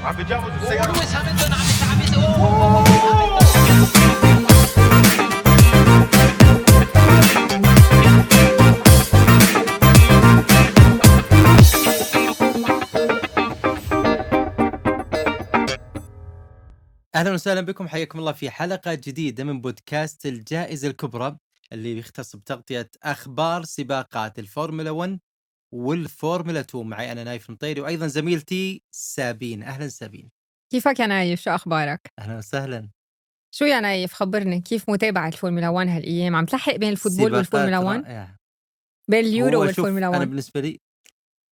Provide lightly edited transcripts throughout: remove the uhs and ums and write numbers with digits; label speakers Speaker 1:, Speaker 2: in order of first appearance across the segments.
Speaker 1: عم بيتجاوز السيارة.
Speaker 2: لويس هامilton عم يتعبس.
Speaker 3: أهلا وسهلا بكم، حياكم الله في حلقة جديدة من بودكاست الجائزة الكبرى اللي بيختص بتغطية أخبار سباقات الفورمولا 1 والفورمولا 2. معي أنا نايف مطيري وأيضا زميلتي سابين. أهلا سابين.
Speaker 4: كيفك يا نايف؟ شو أخبارك؟
Speaker 3: أهلا وسهلا.
Speaker 4: شو يا نايف، خبرني كيف متابعة الفورمولا 1 هالأيام؟ عم تلحق بين الفوتبول والفورمولا 1؟ بين اليورو والفورمولا 1؟
Speaker 3: أنا بالنسبة لي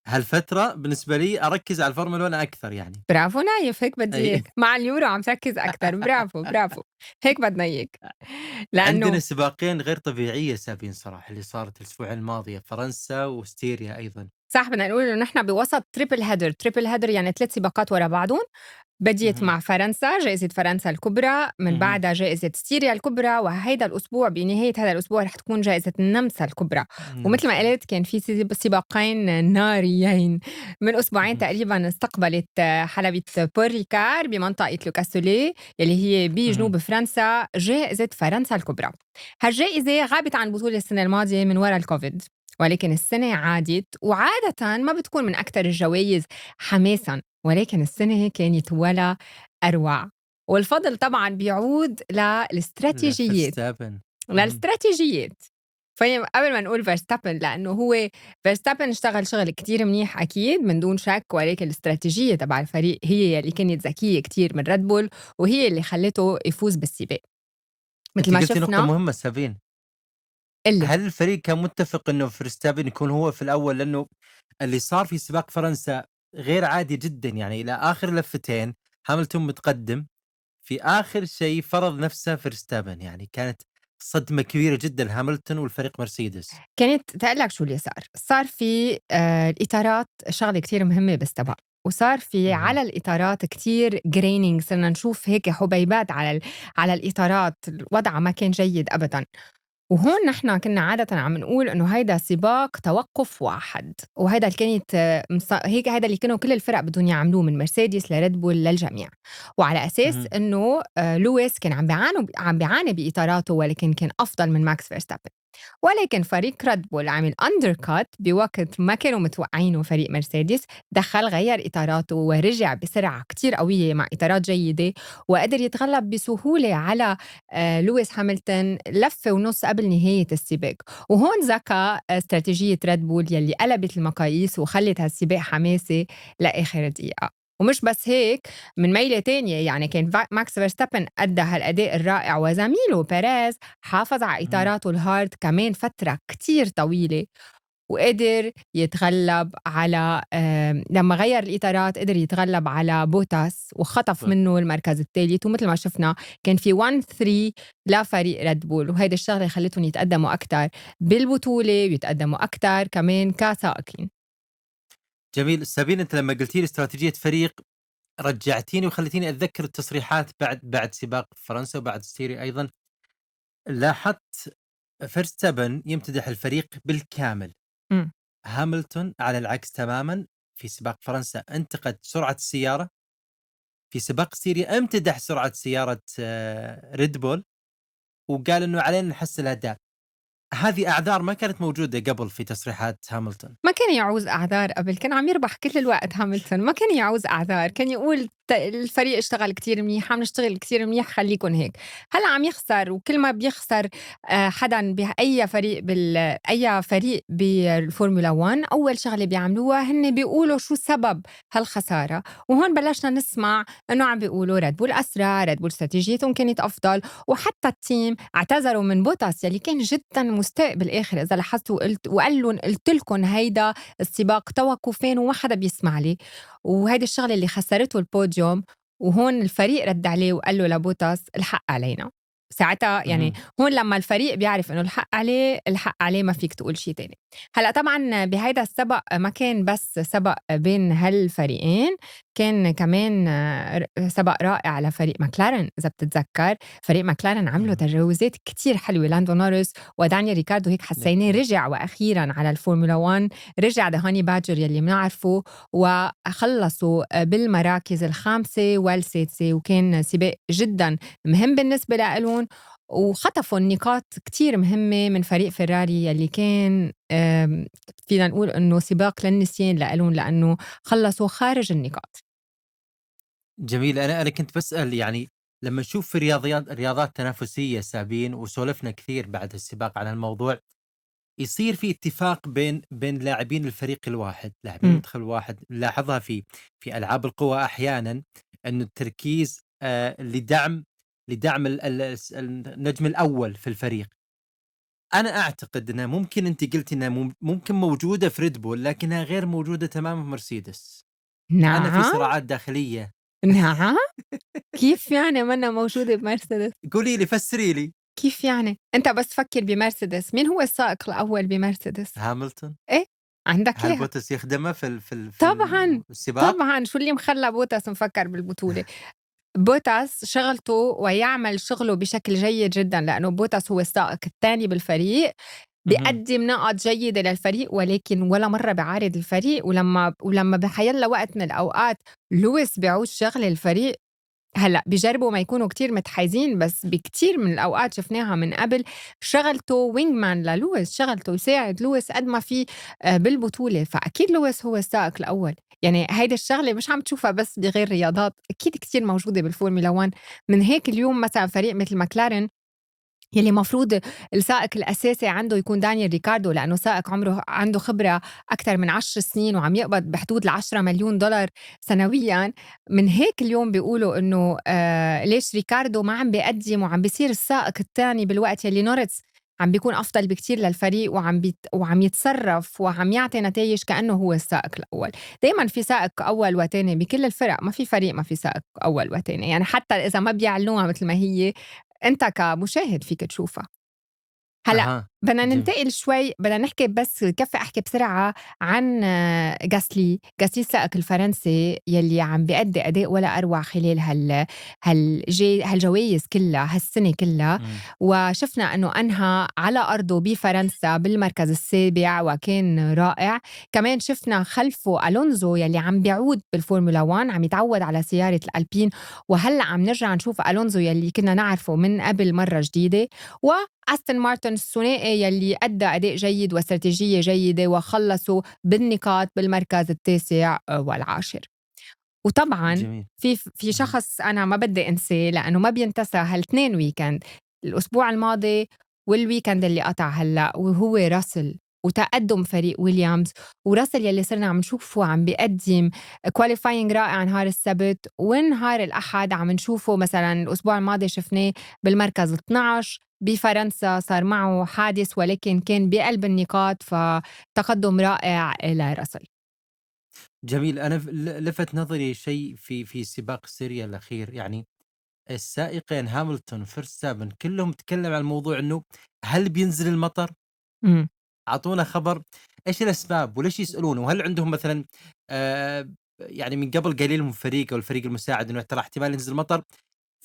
Speaker 3: هالفترة بالنسبة لي أركز على الفورمولا 1 أكثر يعني.
Speaker 4: برافو نايف، هيك بدي إياك. مع اليورو عم تركز أكثر. برافو هيك بدنا إياك. لأنه
Speaker 3: عندنا سباقين غير طبيعية سابين صراحة اللي صارت الأسبوع الماضي، فرنسا واستيريا أيضا.
Speaker 4: صح، بدنا نقول إنه نحن بوسط تريبل هيدر يعني 3 سباقات ورا بعضهم. بديت مع فرنسا، جائزة فرنسا الكبرى، من بعدها جائزة ستيريا الكبرى، وهيدا الأسبوع بنهاية هذا الأسبوع رح تكون جائزة النمسا الكبرى. ومثل ما قلت كان في سباقين ناريين. من أسبوعين تقريبا استقبلت حلبة بوريكار بمنطقة لوكاسولي يلي هي بجنوب فرنسا جائزة فرنسا الكبرى. هالجائزة غابت عن بطولة السنة الماضية من وراء الكوفيد، ولكن السنة عادت، وعادة ما بتكون من أكثر الجوائز حماساً، ولكن السنة كانت ولا أروع. والفضل طبعاً بيعود للاستراتيجيات. قبل ما نقول فيرستابن، لأنه هو فيرستابن اشتغل شغل كتير منيح أكيد من دون شك، ولكن الاستراتيجية تبع الفريق هي اللي كانت ذكية كتير من ريد بول، وهي اللي خلته يفوز بالسباق.
Speaker 3: مثل ما شفنا نقطة مهمة سابين، هل الفريق كان متفق انه فيرستابن يكون هو في الاول؟ لانه اللي صار في سباق فرنسا غير عادي جدا، يعني الى اخر لفتين هامilton متقدم، في اخر شيء فرض نفسه فيرستابن، يعني كانت صدمة كبيرة جدا لهامilton والفريق مرسيدس.
Speaker 4: كانت تقلك شو اللي صار في الإطارات شغلة كتير مهمة بالسباق، وصار في على الإطارات كتير جرينينج، صرنا نشوف هيك حبيبات على الإطارات، الوضع ما كان جيد أبداً. وهون نحن كنا عادة عم نقول إنه هيدا سباق توقف واحد، وهيدا اللي كانت هيك هيدا اللي كانوا كل الفرق بدهم يعملوه من مرسيدس لريد بول للجميع، وعلى أساس إنه لويس كان عم بيعاني بإطاراته، ولكن كان أفضل من ماكس فيرستابن. ولكن فريق ريد بول عمل أندركات بوقت ما كانوا متوقعينه. فريق مرسيدس دخل غير إطاراته ورجع بسرعة كتير قوية مع إطارات جيدة، وقدر يتغلب بسهولة على لويس هامilton لفة ونص قبل نهاية السباق. وهون ذكى استراتيجية ريد بول يلي قلبت المقاييس وخلت هالسباق حماسي لآخر دقيقة. ومش بس هيك، من ميلة تانية يعني كان ماكس فيرستابن أدى هالأداء الرائع، وزميله بيريز حافظ على إطاراته الهارد كمان فترة كتير طويلة، وقدر يتغلب على لما غير الإطارات قدر يتغلب على بوتاس وخطف منه المركز الثالث. ومثل ما شفنا كان في 1-3 لفريق ريد بول، وهيدا الشغلة خلتهم يتقدموا أكتر بالبطولة ويتقدموا أكتر كمان كسائقين.
Speaker 3: جميل سابين، أنت لما قلتي لي استراتيجية فريق رجعتيني وخلتيني أتذكر التصريحات بعد سباق فرنسا وبعد ستيري أيضا. لاحظت فيرستابن يمتدح الفريق بالكامل. هامilton على العكس تماما، في سباق فرنسا انتقد سرعة السيارة، في سباق ستيريا امتدح سرعة سيارة ريد بول وقال إنه علينا نحسن الأداء. هذه أعذار ما كانت موجودة قبل في تصريحات هامilton.
Speaker 4: ما كان يعوز أعذار قبل، كان عم يربح كل الوقت هامilton، ما كان يعوز أعذار، كان يقول الفريق اشتغل كتير منيح، عم نشتغل كتير منيح، خليكن هيك. هلأ عم يخسر، وكل ما بيخسر حدا بأي فريق بالفورمولا 1 أول شغلة بيعملوها هن بيقولوا شو سبب هالخسارة. وهون بلشنا نسمع إنه عم بيقولوا ريد بول أسرع، ريد بول استراتيجيتهم كانت أفضل، وحتى التيم اعتذروا من بوتاس يلي كان جدا مستاء بالآخر إذا لاحظتوا، قلت لكم هيدا السباق توقفين وما حدا بيسمع لي، وهيدي الشغلة اللي خسرته البوديوم. وهون الفريق رد عليه وقال له لبوتاس الحق علينا. ساعتها يعني هون لما الفريق بيعرف إنه الحق عليه ما فيك تقول شيء تاني. هلأ طبعا بهيدا السبق ما كان بس سبق بين هالفريقين، كان كمان سبق رائع لفريق ماكلارن. إذا بتتذكر فريق ماكلارن عملوا تجاوزات كتير حلوة، لاندو نورس ودانيال ريكاردو هيك حسيناه رجع وأخيرا على الفورمولا 1، رجع ده هاني باجر يلي بنعرفه، وخلصوا بالمراكز الخامسة والسادسة، وكان سباق جدا مهم بالنسبة لهم، وخطفوا النقاط كتير مهمة من فريق فيراري يلي كان فينا نقول إنه سباق للنسيان لهم، لأنه خلصوا خارج النقاط.
Speaker 3: جميل. أنا كنت بسأل يعني لما نشوف في رياضات تنافسية سابين، وسولفنا كثير بعد السباق عن الموضوع، يصير في اتفاق بين لاعبين الفريق الواحد، لاعبين المنتخب الواحد. نلاحظها في ألعاب القوى أحيانا، إنه التركيز لدعم النجم الأول في الفريق. أنا أعتقد أنها ممكن، أنت قلت أنها ممكن موجودة في ريد بول، لكنها غير موجودة تماما في مرسيدس.
Speaker 4: نعم.
Speaker 3: أنا في صراعات داخلية.
Speaker 4: نعم. كيف يعني منا موجودة بمرسيدس؟
Speaker 3: قولي لي، فسري لي.
Speaker 4: كيف يعني؟ أنت بس فكر بمرسيدس، مين هو السائق الأول بمرسيدس؟
Speaker 3: هاملتون.
Speaker 4: إيه عندك
Speaker 3: هل
Speaker 4: إياها؟
Speaker 3: بوتس يخدمه في
Speaker 4: طبعا
Speaker 3: السباق؟
Speaker 4: طبعا، شو اللي مخلى بوتس مفكر بالبطولة؟ بوتاس شغلته ويعمل شغله بشكل جيد جدا، لأنه بوتاس هو السائق الثاني بالفريق، بيقدم نقاط جيدة للفريق، ولكن ولا مرة بعارض الفريق. ولما بحيلا وقت من الأوقات لويس بيعود شغل الفريق، هلأ بيجربوا ما يكونوا كتير متحيزين، بس بكتير من الأوقات شفناها من قبل شغلته وينج مان للويس، شغلته يساعد لويس قد ما في بالبطولة. فأكيد لويس هو السائق الأول. يعني هيدا الشغلة مش عم تشوفها بس بغير رياضات، أكيد كتير موجودة بالفورمولا 1. من هيك اليوم مثلا فريق مثل ماكلارن يلي مفروض السائق الأساسي عنده يكون دانيال ريكاردو، لأنه سائق عنده خبرة أكثر من 10 سنين وعم يقبض بحدود $10 مليون سنويا. من هيك اليوم بيقولوا إنه ليش ريكاردو ما عم بيقدم وعم بيصير السائق الثاني بالوقت يلي نورتس عم بيكون أفضل بكتير للفريق، وعم يتصرف وعم يعطي نتائج كأنه هو السائق الأول. دايما في سائق أول وتاني بكل الفرق، ما في فريق ما في سائق أول وتاني، يعني حتى إذا ما بيعلنوها مثل ما هي أنت كمشاهد فيك تشوفها. هلأ بدنا ننتقل شوي، بدنا نحكي بس كفي أحكي بسرعة عن غاسلي السائق الفرنسي يلي عم بيأدي أداء ولا أروع خلال هالجوائز كلها هالسنة كلها. وشفنا أنه أنهى على أرضه بفرنسا بالمركز السابع وكان رائع. كمان شفنا خلفه ألونزو يلي عم بيعود بالفورمولا 1، عم يتعود على سيارة الألبين، وهلأ عم نرجع نشوف ألونزو يلي كنا نعرفه من قبل مرة جديدة. وأستون مارتن الثنائي يلي أدى أداء جيد واستراتيجية جيدة، وخلصوا بالنقاط بالمركز التاسع والعاشر. وطبعا
Speaker 3: جميل.
Speaker 4: في شخص أنا ما بدي أنساه، لأنه ما بينتسى هالتنين ويكند، الأسبوع الماضي والويكند اللي قطع هلأ، وهو راسل وتقدم فريق ويليامز. وراسل يلي صرنا عم نشوفه عم بيقدم كواليفاينج رائع نهار السبت، ونهار الأحد عم نشوفه مثلا الأسبوع الماضي شفناه بالمركز 12 بفرنسا، صار معه حادث ولكن كان بقلب النقاط، فتقدم رائع لراسل.
Speaker 3: جميل. أنا لفت نظري شيء في سباق سيريا الأخير، يعني السائقين هاملتون وفيرستابن كلهم تكلم عن الموضوع إنه هل بينزل المطر؟ أعطونا خبر إيش الأسباب وليش يسألونه، وهل عندهم مثلا يعني من قبل قليل من فريق أو الفريق المساعد إنه ترى احتمال ينزل المطر،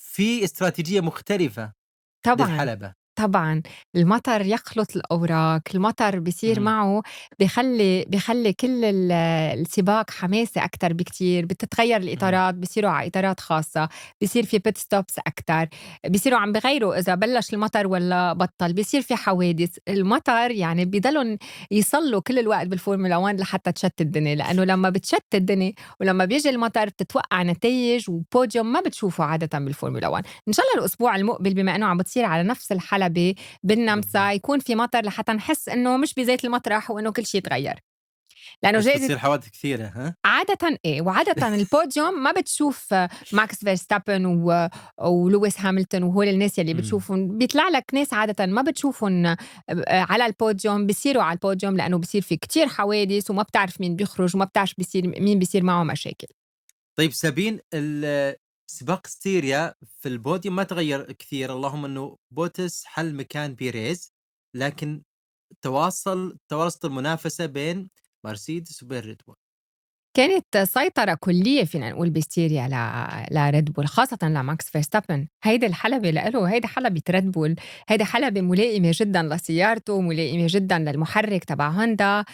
Speaker 3: في استراتيجية مختلفة للحلبة.
Speaker 4: طبعا المطر يخلط الأوراق، المطر بيصير معه بيخلي كل السباق حماسي أكتر بكتير، بتتغير الإطارات، بيصيروا على إطارات خاصة، بيصير في بيت ستوبس أكتر، بيصيروا عم بغيروا إذا بلش المطر ولا بطل، بيصير في حوادث. المطر يعني بيضلوا يصلوا كل الوقت بالفورمولا 1 لحتى تشتت الدنيا، لأنه لما بتشتت الدنيا ولما بيجي المطر بتتوقع نتائج وبوديوم ما بتشوفه عادة بالفورمولا 1. إن شاء الله الأسبوع المقبل بما أنه عم بتصير على نفس الحلبة بالنمسا يكون في مطر لحتى نحس إنه مش بزيت المطرح وإنه كل شيء تغير، لأنه
Speaker 3: بس
Speaker 4: جائزة
Speaker 3: بتصير حوادث كثيرة. ها
Speaker 4: عادة وعادة البوديوم ما بتشوف ماكس فيرستابن ولويس هاملتون وهول الناس يلي بتشوفهم، بيطلع لك ناس عادة ما بتشوفهم على البوديوم، بيصيروا على البوديوم لأنه بيصير في كتير حوادث وما بتعرف مين بيخرج وما بتعرف مين بيصير معه مشاكل.
Speaker 3: طيب سابين، سباق ستيريا في البوديوم ما تغير كثير، اللهم انه بوتس حل مكان بيريز، لكن تواصل المنافسة بين مرسيدس وبين ريد بول.
Speaker 4: كانت سيطرة كلية فينا نقول بستيريا لريد بول، خاصة لماكس فيرستابن. هيدي الحلبة لإله، هيدي حلبة ريد بول، هيدي حلبة ملائمة جدا لسيارته، ملائمة جدا للمحرك تبع هوندا.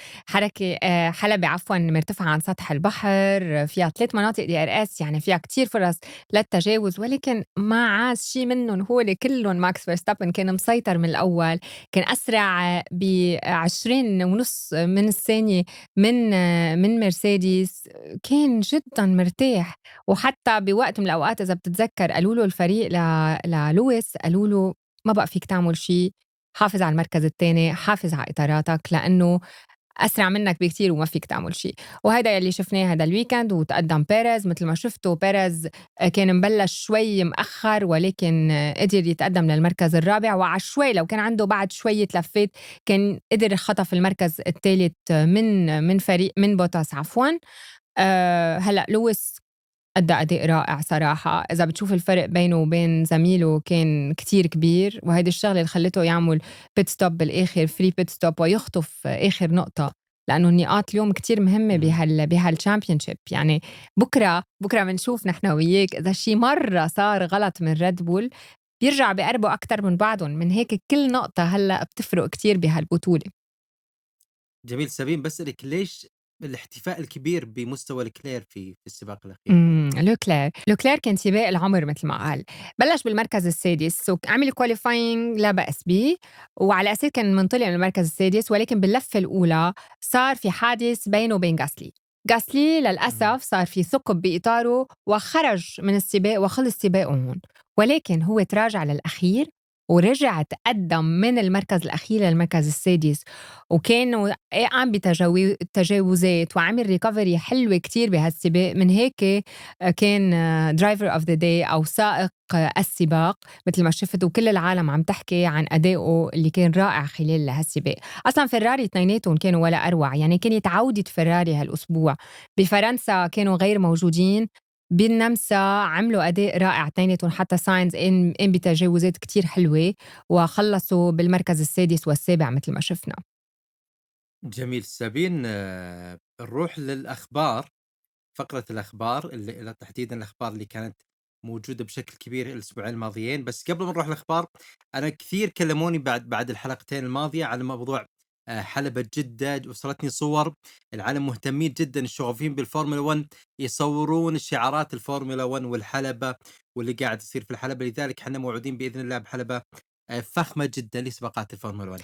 Speaker 4: حلبة عفوا مرتفعة عن سطح البحر، فيها 3 مناطق DRS، يعني فيها كتير فرص للتجاوز، ولكن ما عاز شي منهم. هو كلهم ماكس فيرستابن كان مسيطر من الأول، كان أسرع ب20.5 من الثانية من مرسيدس. كان جدًا مرتاح. وحتى بوقت من الأوقات إذا بتتذكّر قالوا له الفريق للويس، قالوا له: "ما بقى فيك تعمل شي، حافظ على المركز التاني، حافظ على إطاراتك، لإنه أسرع منّك بكتير وما فيك تعمل شي." وهيدا يلّي شفناه هيدا الweekend. وتقدّم بيريز متل ما شفتوا. بيريز كان مبلّش شوي مأخّر، ولكن قدر يتقدّم للمركز الرابع، وعشوي لو كان عنده بعد شوية لفّات كان قدر يخطف المركز التالت من بوتاس عفوًا. هلأ لويس أدّى أداء رائع صراحة. إذا بتشوف الفرق بينه وبين زميله كان كتير كبير، وهيدي الشغلة اللي خلّته يعمل pit stop بالآخر free pit stop ويخطف آخر نقطة، لأنه النقاط اليوم كتير مهمة بهالchampionship. يعني بكرة منشوف نحن وياك إذا شي مرّة صار غلط من Red Bull بيرجع بيقربوا أكتر من بعضُن، من هيك كل نقطة هلأ بتفرق كتير بهالبطولة.
Speaker 3: جميل. سابين بسألك ليش الاحتفاء الكبير بمستوى لكلير في السباق الأخير؟
Speaker 4: لوكلير كان سباق العمر مثل ما قال. بلش بالمركز السادس عمل كواليفاينج لا بأس بيه، وعلى أساس كان منطلق من المركز السادس، ولكن باللفة الأولى صار في حادث بينه وبين غاسلي للأسف صار في ثقب بإطاره وخرج من السباق وخلص سباقه هون. ولكن هو تراجع للأخير ورجع تقدم من المركز الأخير للمركز السادس، وكانوا قام بتجاوزات وعمل ريكفري حلوة كتير بهالسباق. من هيك كان درايفر اوف ذا داي أو سائق السباق مثل ما شفت، وكل العالم عم تحكي عن أدائه اللي كان رائع خلال هالسباق. أصلا فيراري اثنيناتهم كانوا ولا أروع، يعني كانت عودة فيراري هالأسبوع. بفرنسا كانوا غير موجودين، بالنمسا عملوا أداء رائع اثنيناتهم، حتى ساينز إن بتجاوزات كتير حلوة، وخلصوا بالمركز السادس والسابع مثل ما شفنا.
Speaker 3: جميل. سابين، نروح للأخبار، فقرة الأخبار اللي تحديدا الأخبار اللي كانت موجودة بشكل كبير الأسبوعين الماضيين. بس قبل ما نروح الأخبار، أنا كثير كلموني بعد الحلقتين الماضية على موضوع حلبة جدة. وصلتني صور العالم مهتمين جدا، الشغوفين بالفورمولا 1 يصورون شعارات الفورمولا 1 والحلبة واللي قاعد يصير في الحلبة. لذلك احنا موعودين بإذن الله بحلبة فخمة جدا لسباقات الفورمولا 1.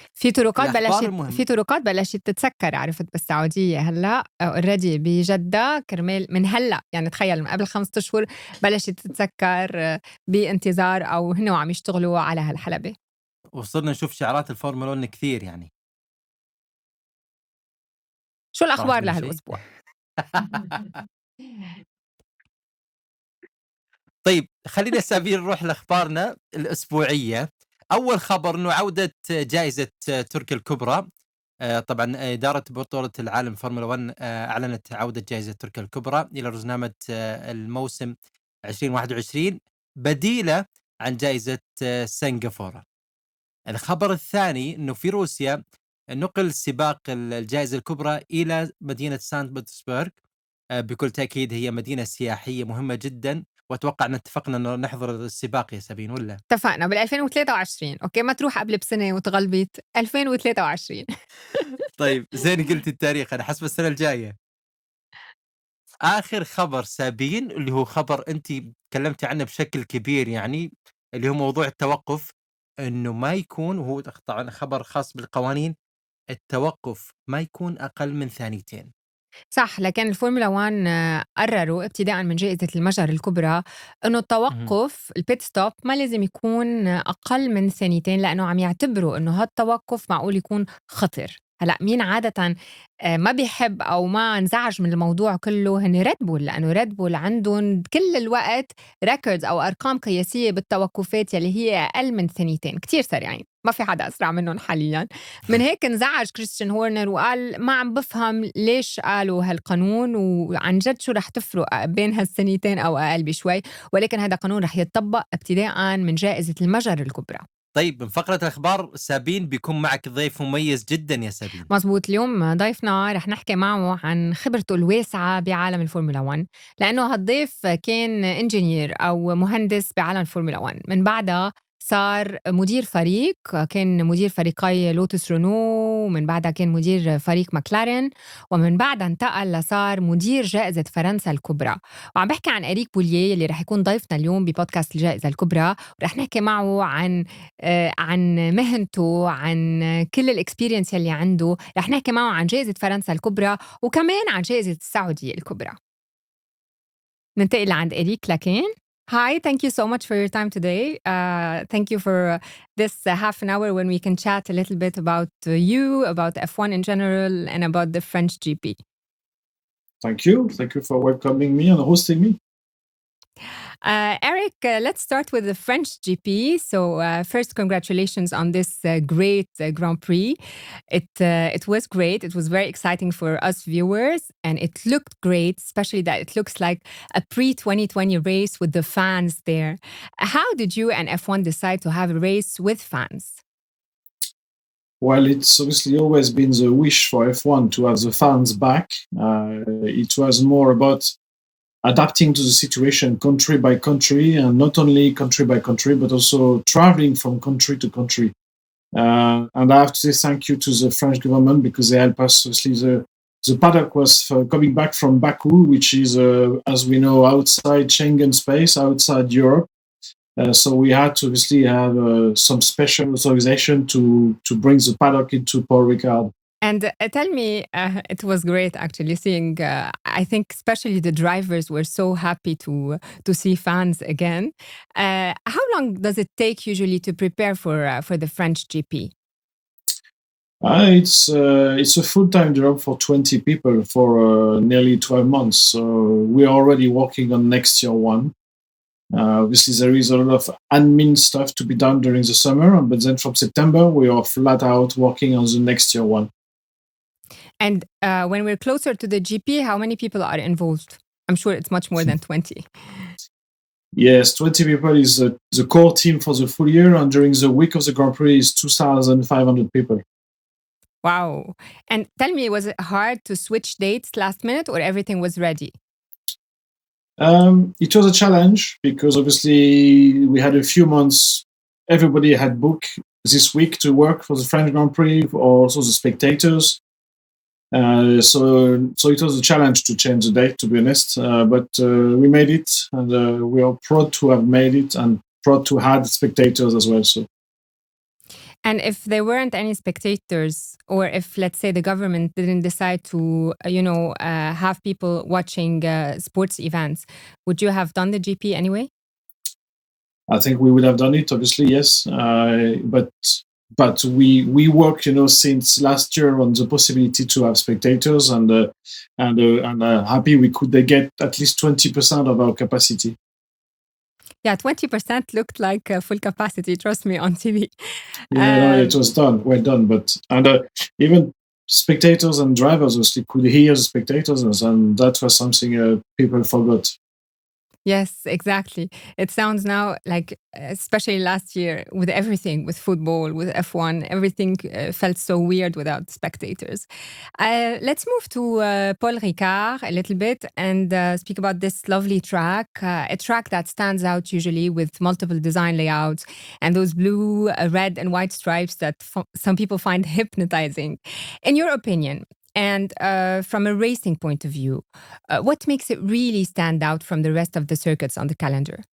Speaker 4: في طرقات بلشت تتسكر، عرفت بالسعودية هلا اوريدي بجدة كرمال من هلا، يعني تخيل من قبل 5 أشهر بلشت تتسكر بانتظار أو هن عم يشتغلوا على هالحلبة.
Speaker 3: وصرنا نشوف شعارات الفورمولا 1 كثير يعني.
Speaker 4: شو
Speaker 3: صح
Speaker 4: الأخبار
Speaker 3: تقولي شيء؟
Speaker 4: لهالأسبوع؟
Speaker 3: طيب خلينا سابين نروح لأخبارنا الأسبوعية. أول خبر أنه عودة جائزة تركيا الكبرى. طبعا إدارة بطولة العالم فورمولا 1 أعلنت عودة جائزة تركيا الكبرى إلى رزنامة الموسم 2021 بديلة عن جائزة سنغافورة. الخبر الثاني أنه في روسيا نقل سباق الجائزة الكبرى إلى مدينة سانت بطرسبرغ. بكل تأكيد هي مدينة سياحية مهمة جدا، وأتوقع أن اتفقنا أن نحضر السباق يا سابين ولا؟
Speaker 4: اتفقنا بال2023. أوكي، ما تروح قبل بسنة وتغلبت 2023.
Speaker 3: طيب زين قلت التاريخ، أنا حسب السنة الجاية. آخر خبر سابين اللي هو خبر أنت تكلمتي عنه بشكل كبير، يعني اللي هو موضوع التوقف، أنه ما يكون، وهو طبعا خبر خاص بالقوانين، التوقف ما يكون أقل من 2 ثانية.
Speaker 4: صح، لكن الفورمولا 1 قرروا ابتداءً من جائزة المجر الكبرى إنه
Speaker 3: مهم.
Speaker 4: التوقف الpit stop ما لازم يكون أقل من 2 ثانيتين، لأنه عم يعتبروا إنه هالتوقف معقول يكون خطر. هلأ مين عادةً ما بيحب أو ما انزعج من الموضوع كلّه هن ريد بول، لإنه ريد بول عندهم كل الوقت records أو أرقام قياسية بالتوقفات يلي هي أقل من ثانيتين، كتير سريعين، ما في حدا أسرع منّن حاليًا. من هيك انزعج كريستيان هورنر وقال ما عم بافهم ليش قالوا هالقانون، وعن جد شو رح تفرق بين هالسنتين أو أقل بشوي، ولكن هيدا قانون رح يتطبّق ابتداءً من جائزة المجر الكبرى.
Speaker 3: طيب من فقرة الأخبار سابين بيكون معك ضيف مميز جدا يا سابين.
Speaker 4: مزبوط، اليوم ضيفنا رح نحكي معه عن خبرته الواسعة بعالم الفورمولا 1، لأنه هالضيف كان انجينير أو مهندس بعالم الفورمولا 1، من بعدها صار مدير فريق، كان مدير فريقي لوتس رونو، ومن بعدها كان مدير فريق ماكلارين، ومن بعدها انتقل لصار مدير جائزة فرنسا الكبرى. وعم بحكي عن إريك بولييه اللي رح يكون ضيفنا اليوم ببودكاست الجائزة الكبرى، ورح نحكي معه عن مهنته، عن كل الإكسبيرينس يلي عنده، رح نحكي معه عن جائزة فرنسا الكبرى وكمان عن جائزة السعودية الكبرى. ننتقل لعند إريك لكن. Hi, thank you so much for your time today. Thank you for this half an hour when we can chat a little bit about you, about F1 in general, and about the French GP.
Speaker 1: Thank you. Thank you for welcoming me and hosting me.
Speaker 4: Éric, let's start with the French GP. So first, congratulations on this great Grand Prix. It was great. It was very exciting for us viewers, and it looked great, especially that it looks like a pre-2020 race with the fans there. How did you and F1 decide to have a race with fans?
Speaker 1: Well, it's obviously always been the wish for F1 to have the fans back. It was more about adapting to the situation country by country, and not only country by country, but also traveling from country to country. And I have to say thank you to the French government because they helped us. Obviously, the paddock was coming back from Baku, which is, as we know, outside Schengen space, outside Europe. So we had to obviously have some special authorization to bring the paddock into Paul Ricard.
Speaker 4: And tell me, it was great actually seeing, I think especially the drivers were so happy to see fans again. How long does it take usually to prepare for the French GP?
Speaker 1: It's a full-time job for 20 people for nearly 12 months. So we're already working on next year one. Obviously, there is a lot of admin stuff to be done during the summer, but then from September, we are flat out working on the next year one.
Speaker 4: And when we're closer to the GP, how many people are involved? I'm sure it's much more than 20.
Speaker 1: Yes, 20 people is the core team for the full year, and during the week of the Grand Prix is 2,500 people.
Speaker 4: Wow. And tell me, was it hard to switch dates last minute or everything was ready?
Speaker 1: It was a challenge because obviously we had a few months, everybody had booked this week to work for the French Grand Prix, also the spectators. So it was a challenge to change the date, to be honest, but we made it, and we are proud to have made it and proud to have spectators as well. So.
Speaker 4: And if there weren't any spectators, or if, let's say, the government didn't decide to, have people watching sports events, would you have done the GP anyway?
Speaker 1: I think we would have done it, obviously, yes. But we work, since last year on the possibility to have spectators, and happy we could get at least 20% of our capacity.
Speaker 4: Yeah, 20% looked like full capacity, trust me, on TV.
Speaker 1: Yeah, it was done, well done. But even spectators and drivers obviously could hear the spectators, and that was something people forgot.
Speaker 4: Yes, exactly. It sounds now like, especially last year, with everything, with football, with F1, everything felt so weird without spectators. Let's move to Paul Ricard a little bit and speak about this lovely track, a track that stands out usually with multiple design layouts and those blue, red and white stripes that some people find hypnotizing. In your opinion, and from a racing point of view, what makes it really stand out from the rest of the circuits on the calendar?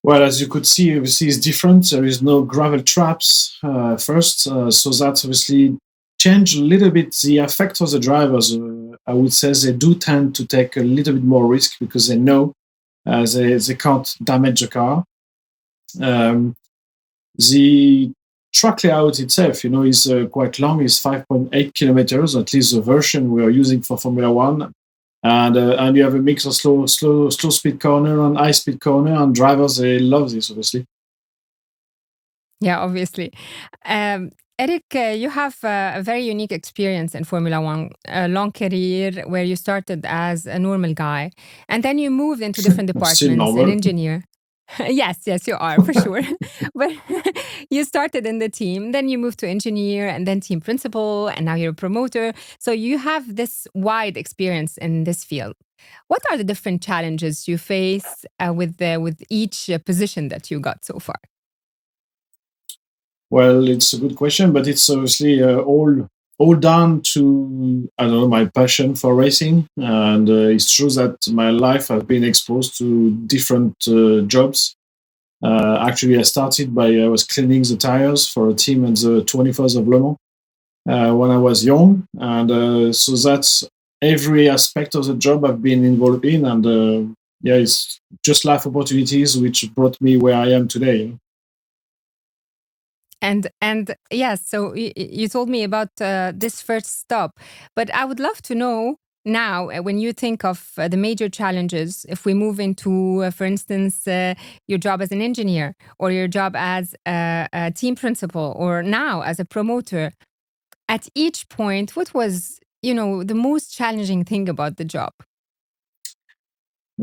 Speaker 1: Well, as you could see, obviously it's different. There is no gravel traps first, so that's obviously changed a little bit the effect of the drivers. I would say they do tend to take a little bit more risk because they know they can't damage the car. The track layout itself, is quite long. It's 5.8 kilometers, at least the version we are using for Formula One. And you have a mix of slow speed corner and high speed corner, and drivers, they love this, obviously.
Speaker 4: Yeah, obviously. Éric, you have a very unique experience in Formula One, a long career where you started as a normal guy, and then you moved into different departments, an engineer. Yes, you are, for sure. But you started in the team, then you moved to engineer, and then team principal, and now you're a promoter. So you have this wide experience in this field. What are the different challenges you face with each position that you got so far?
Speaker 1: Well, it's a good question, but it's obviously all down to, my passion for racing. And it's true that my life has been exposed to different jobs. Actually, I was cleaning the tires for a team at the 24s of Le Mans when I was young. And so that's every aspect of the job I've been involved in. And it's just life opportunities which brought me where I am today.
Speaker 4: And yes, so you told me about this first stop, but I would love to know now, when you think of the major challenges, if we move into, for instance, your job as an engineer, or your job as a team principal, or now as a promoter, at each point, what was, the most challenging thing about the job?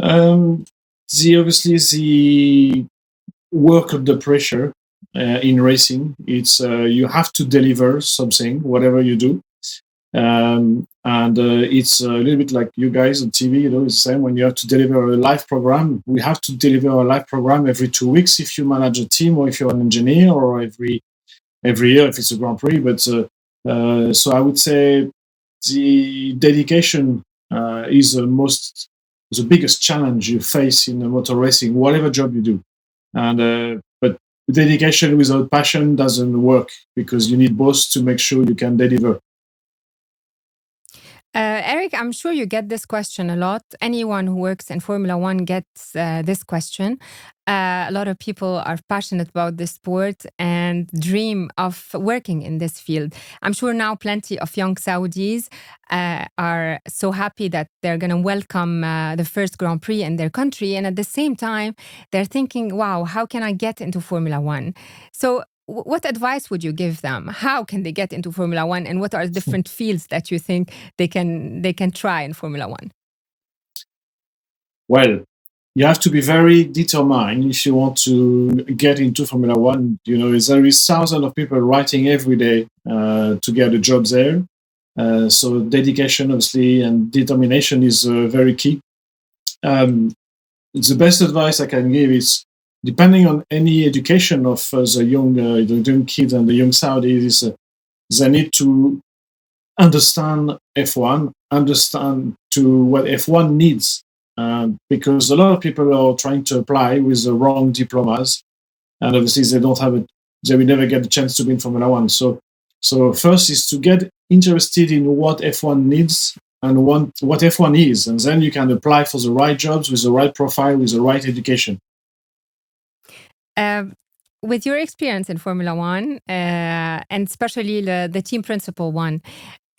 Speaker 1: Obviously the work under pressure. In racing, it's you have to deliver something, whatever you do, and it's a little bit like you guys on TV. It's the same when you have to deliver a live program. We have to deliver a live program every 2 weeks if you manage a team, or if you're an engineer, or every year if it's a Grand Prix. But so I would say the dedication is the biggest challenge you face in motor racing, whatever job you do, and but dedication without passion doesn't work, because you need both to make sure you can deliver.
Speaker 4: Éric, I'm sure you get this question a lot. Anyone who works in Formula One gets this question. A lot of people are passionate about this sport and dream of working in this field. I'm sure now plenty of young Saudis are so happy that they're going to welcome the first Grand Prix in their country. And at the same time, they're thinking, wow, how can I get into Formula One? So what advice would you give them? How can they get into Formula One, and what are the different fields that you think they can try in Formula One?
Speaker 1: Well, you have to be very determined if you want to get into Formula One. There is thousands of people writing every day to get a job there. So dedication, obviously, and determination is very key. The best advice I can give is, depending on any education of the young kids and the young Saudis, they need to understand F1, understand to what F1 needs, because a lot of people are trying to apply with the wrong diplomas, and obviously they will never get the chance to be in Formula One. So first is to get interested in what F1 needs and what F1 is, and then you can apply for the right jobs with the right profile, with the right education.
Speaker 4: With your experience in Formula One, and especially the team principal one,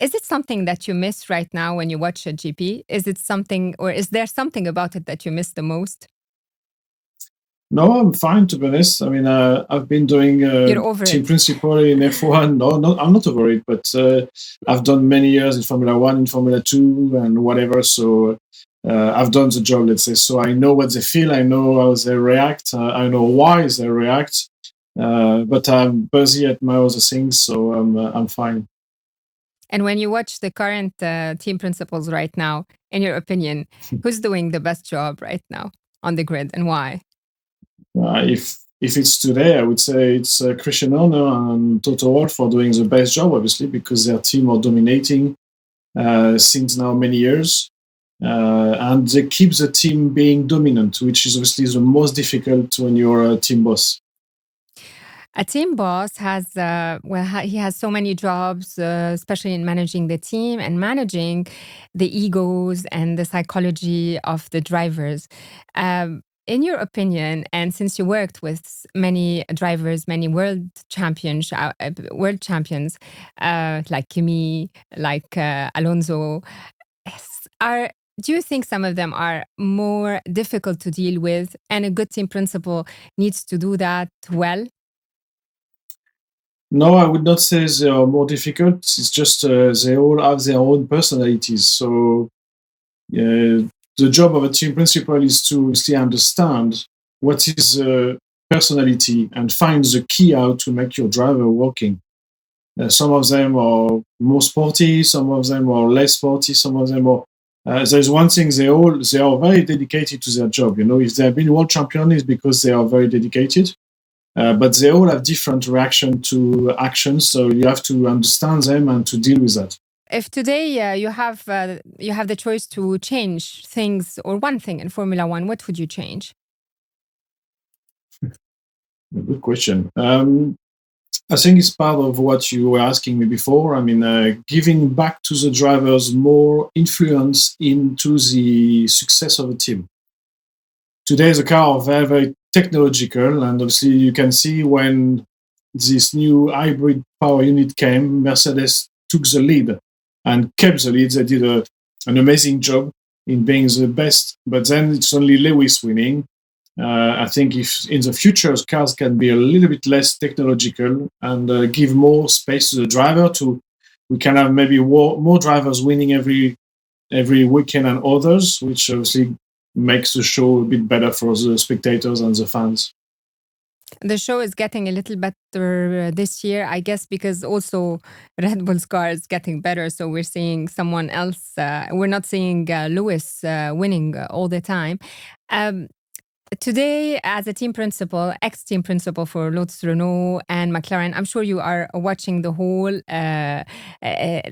Speaker 4: is it something that you miss right now when you watch a GP? Is it something, or is there something about it that you miss the most?
Speaker 1: No, I'm fine, to be honest. I mean, I've been doing team principal in F1. No, I'm not over it, but I've done many years in Formula One, in Formula 2, and whatever. So I've done the job, let's say. So I know what they feel. I know how they react. I know why they react. But I'm busy at my other things, so I'm fine.
Speaker 4: And when you watch the current team principals right now, in your opinion, who's doing the best job right now on the grid, and why?
Speaker 1: If it's today, I would say it's Christian Horner and Toto Wolff for doing the best job, obviously, because their team are dominating since now many years. And they keep the team being dominant, which is obviously the most difficult when you're a team boss.
Speaker 4: A team boss has, he has so many jobs, especially in managing the team and managing the egos and the psychology of the drivers. in your opinion, and since you worked with many drivers, many world champions, like Kimi, like Alonso, do you think some of them are more difficult to deal with, and a good team principal needs to do that well?
Speaker 1: No, I would not say they are more difficult. It's just they all have their own personalities. So the job of a team principal is to really understand what is personality and find the key how to make your driver working. Some of them are more sporty, some of them are less sporty, some of them are. There's one thing, they are very dedicated to their job. If they have been world champion, it's because they are very dedicated. But they all have different reaction to actions, so you have to understand them and to deal with that.
Speaker 4: If today you have the choice to change things or one thing in Formula One, what would you change?
Speaker 1: Good question. I think it's part of what you were asking me before. I mean, giving back to the drivers more influence into the success of a team. Today, the car are very, very technological, and obviously you can see when this new hybrid power unit came, Mercedes took the lead and kept the lead. They did an amazing job in being the best, but then it's only Lewis winning. I think if in the future cars can be a little bit less technological and give more space to the driver, we can have maybe more drivers winning every weekend and others, which obviously makes the show a bit better for the spectators and the fans.
Speaker 4: The show is getting a little better this year, I guess, because also Red Bull's car is getting better. So we're seeing someone else. We're not seeing Lewis winning all the time. Today, as a team principal, ex-team principal for Lotus, Renault and McLaren, I'm sure you are watching the whole,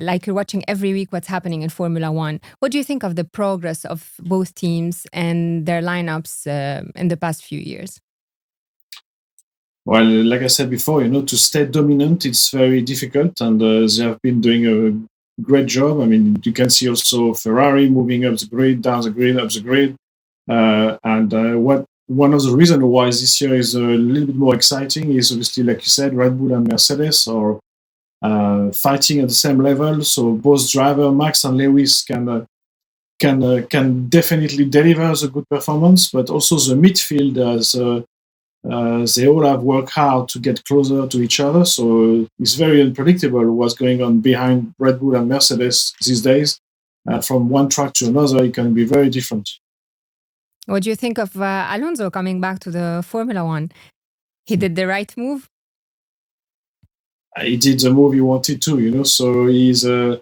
Speaker 4: like you're watching every week what's happening in Formula One. What do you think of the progress of both teams and their lineups in the past few years?
Speaker 1: Well, like I said before, to stay dominant, it's very difficult, and they have been doing a great job. I mean, you can see also Ferrari moving up the grid, down the grid, up the grid. One of the reasons why this year is a little bit more exciting is obviously, like you said, Red Bull and Mercedes are fighting at the same level. So both driver Max and Lewis can definitely deliver the good performance, but also the midfield they all have worked hard to get closer to each other. So it's very unpredictable what's going on behind Red Bull and Mercedes these days. From one track to another, it can be very different.
Speaker 4: What do you think of Alonso coming back to the Formula One? He did the right move?
Speaker 1: He did the move he wanted to, so he's a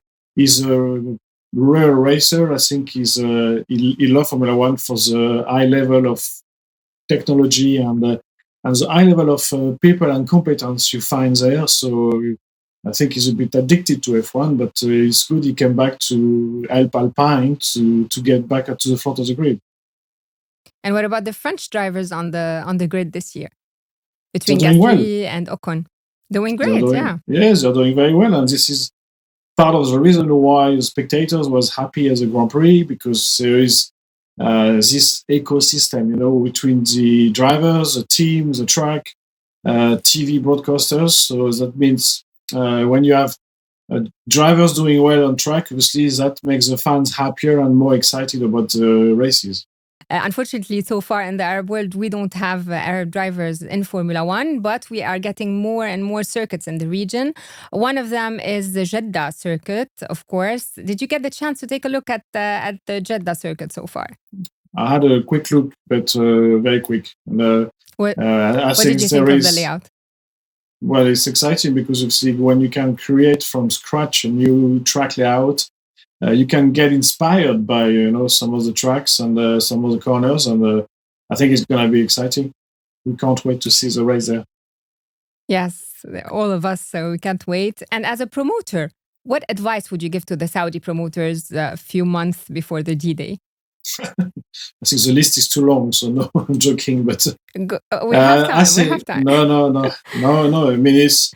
Speaker 1: rare racer. I think he loves Formula One for the high level of technology and the high level of people and competence you find there. So I think he's a bit addicted to F1, but it's good he came back to help Alpine to get back to the front of the grid.
Speaker 4: And what about the French drivers on the grid this year? Between Gasly and Ocon. Doing great, yeah.
Speaker 1: Yes, they're doing very well. And this is part of the reason why the spectators was happy as a Grand Prix, because there is this ecosystem, between the drivers, the team, the track, TV broadcasters. So that means when you have drivers doing well on track, obviously that makes the fans happier and more excited about the races.
Speaker 4: Unfortunately, so far in the Arab world, we don't have Arab drivers in Formula One, but we are getting more and more circuits in the region. One of them is the Jeddah Circuit, of course. Did you get the chance to take a look at the Jeddah Circuit so far?
Speaker 1: I had a quick look, but very quick.
Speaker 4: What did you think of the layout?
Speaker 1: Well, it's exciting because obviously when you can create from scratch a new track layout, you can get inspired by some of the tracks and some of the corners, and I think it's going to be exciting. We can't wait to see the race there.
Speaker 4: Yes, all of us, so we can't wait. And as a promoter, what advice would you give to the Saudi promoters a few months before the D-Day?
Speaker 1: I think the list is too long, so no, I'm joking. But
Speaker 4: we have time.
Speaker 1: No. I mean, it's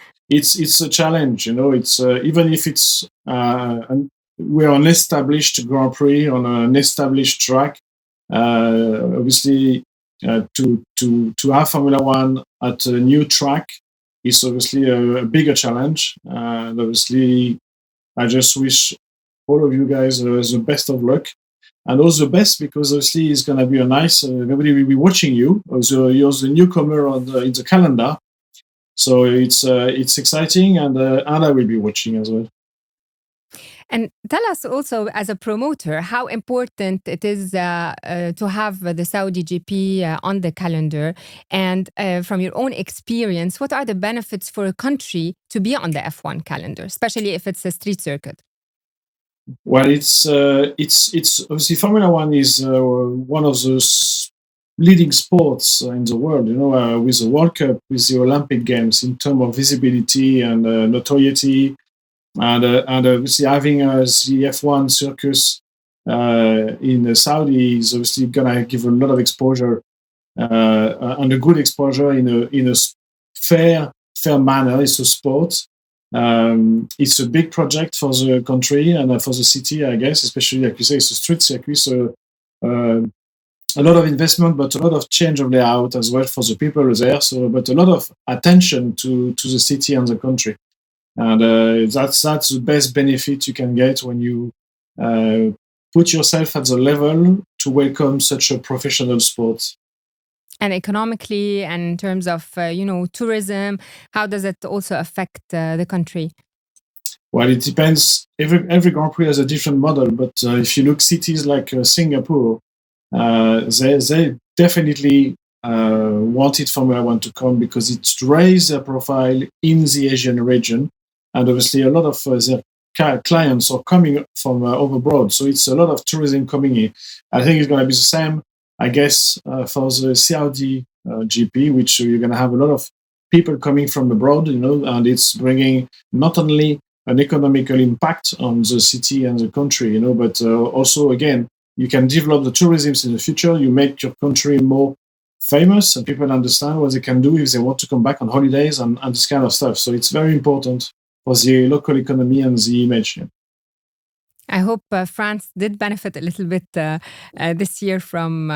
Speaker 1: a challenge. It's even if it's we're an established Grand Prix on an established track. Obviously, to have Formula One at a new track is obviously a bigger challenge. And obviously, I just wish all of you guys the best of luck. And all the best, because obviously it's going to be a nice, everybody will be watching you. Also, you're the newcomer in the calendar. So it's exciting, and I will be watching as well.
Speaker 4: And tell us also, as a promoter, how important it is to have the Saudi GP on the calendar. And from your own experience, what are the benefits for a country to be on the F1 calendar, especially if it's a street circuit?
Speaker 1: Well, it's obviously Formula One is one of the leading sports in the world, with the World Cup, with the Olympic Games, in terms of visibility and notoriety. And obviously having the F1 circus in Saudi is obviously going to give a lot of exposure and a good exposure in a fair manner. It's a sport. It's a big project for the country and for the city, I guess, especially, like you say, it's a street circuit. So a lot of investment, but a lot of change of layout as well for the people there. So, but a lot of attention to the city and the country. And that's the best benefit you can get when you put yourself at the level to welcome such a professional sport.
Speaker 4: And economically, and in terms of tourism, how does it also affect the country?
Speaker 1: Well, it depends. Every Grand Prix has a different model, but if you look cities like Singapore, they definitely wanted Formula One to come because it raised their profile in the Asian region. And obviously, a lot of their clients are coming from abroad. So it's a lot of tourism coming in. I think it's going to be the same, I guess, for the Saudi GP, which you're going to have a lot of people coming from abroad, and it's bringing not only an economical impact on the city and the country, but also, again, you can develop the tourism in the future. You make your country more famous and people understand what they can do if they want to come back on holidays and this kind of stuff. So it's very important for the local economy and the image. Yeah.
Speaker 4: I hope France did benefit a little bit this year from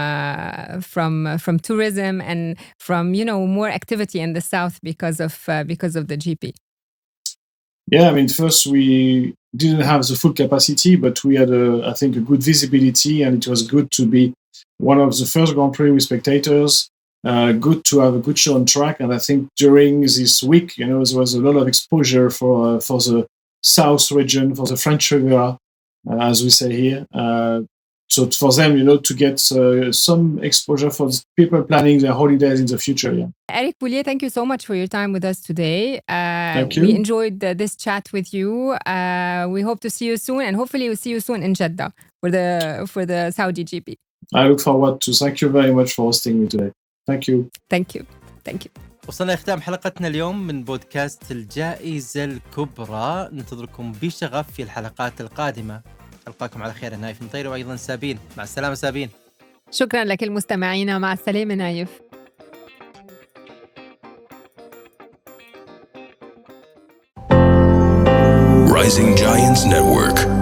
Speaker 4: tourism and from more activity in the south because of the GP.
Speaker 1: Yeah, I mean, first we didn't have the full capacity, but we had I think a good visibility, and it was good to be one of the first Grand Prix with spectators. Good to have a good show on track, and I think during this week, there was a lot of exposure for the South region, for the French Riviera, as we say here. So for them, to get some exposure for people planning their holidays in the future. Yeah.
Speaker 4: Éric Boullier, thank you so much for your time with us today.
Speaker 1: Thank you.
Speaker 4: We enjoyed this chat with you. We hope to see you soon, and hopefully we'll see you soon in Jeddah for the Saudi GP.
Speaker 1: I look forward to. Thank you very much for hosting me today. Thank you.
Speaker 4: Thank you. Thank you.
Speaker 3: وصلنا لختام حلقتنا اليوم من بودكاست الجائزة الكبرى. ننتظركم بشغف في الحلقات القادمة. ألقاكم على خير. نايف مطير وأيضا سابين. مع السلامة سابين.
Speaker 4: شكرا لك المستمعين. مع السلامة نايف.
Speaker 2: Rising Giants Network.